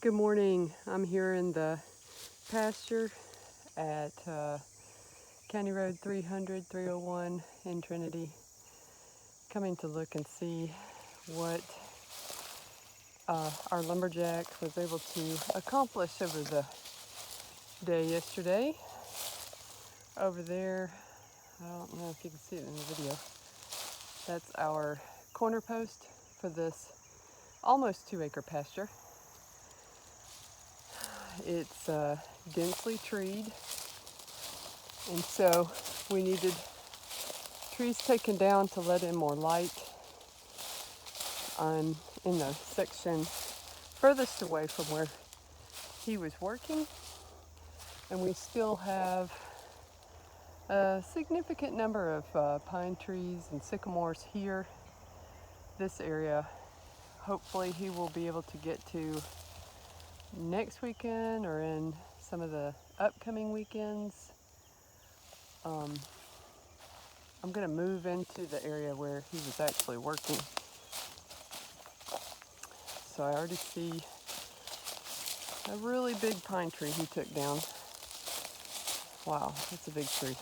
Good morning. I'm here in the pasture at County Road 300, 301 in Trinity. Coming to look and see what our lumberjack was able to accomplish over the day yesterday. Over there, I don't know if you can see it in the video, that's our corner post for this almost 2-acre pasture. It's densely treed, and so we needed trees taken down to let in more light in the section furthest away from where he was working. And we still have a significant number of pine trees and sycamores here. This area, hopefully he will be able to get to next weekend or in some of the upcoming weekends. I'm going to move into the area where he was actually working. So I already see a really big pine tree he took down. Wow, that's a big tree.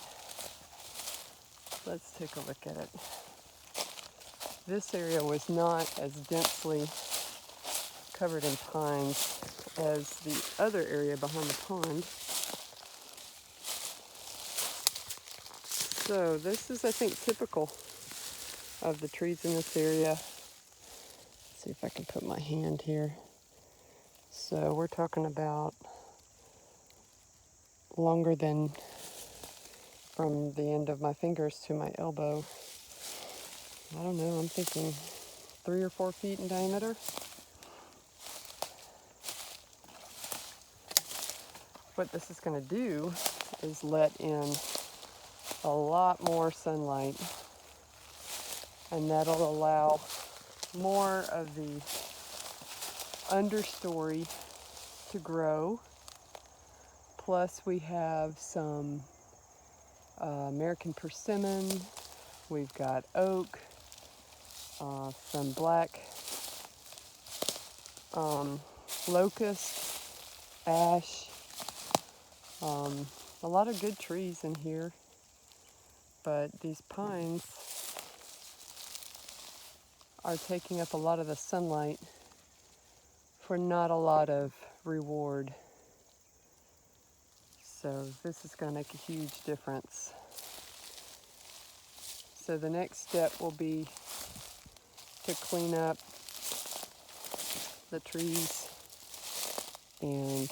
Let's take a look at it. This area was not as densely covered in pines as the other area behind the pond. So this is, I think, typical of the trees in this area. Let's see if I can put my hand here. So we're talking about longer than from the end of my fingers to my elbow. I don't know, I'm thinking 3 or 4 feet in diameter. What this is going to do is let in a lot more sunlight, and that'll allow more of the understory to grow. Plus we have some American persimmon, we've got oak, some black locust, ash, a lot of good trees in here. But these pines are taking up a lot of the sunlight for not a lot of reward. So this is going to make a huge difference. So the next step will be to clean up the trees, and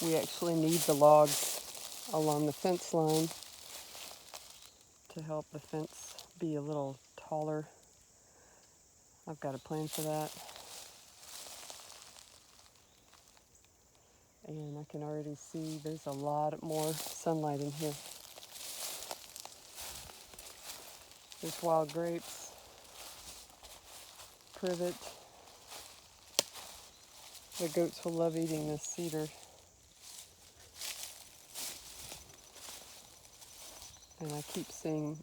we actually need the logs along the fence line to help the fence be a little taller. I've got a plan for that. And I can already see there's a lot more sunlight in here. There's wild grapes, privet. The goats will love eating this cedar. And I keep seeing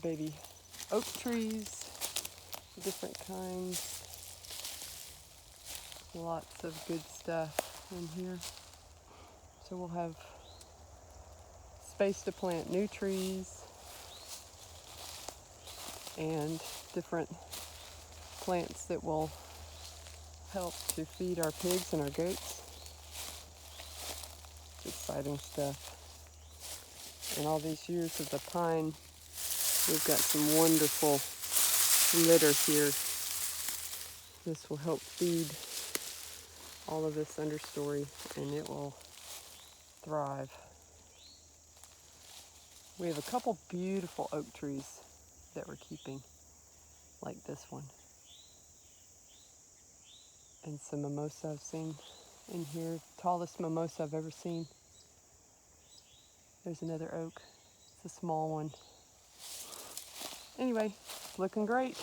baby oak trees, different kinds. Lots of good stuff in here. So we'll have space to plant new trees and different plants that will help to feed our pigs and our goats. It's exciting stuff. In all these years of the pine, we've got some wonderful litter here. This will help feed all of this understory, and it will thrive. We have a couple beautiful oak trees that we're keeping, like this one. And some mimosa I've seen in here, tallest mimosa I've ever seen. There's another oak. It's a small one. Anyway, looking great.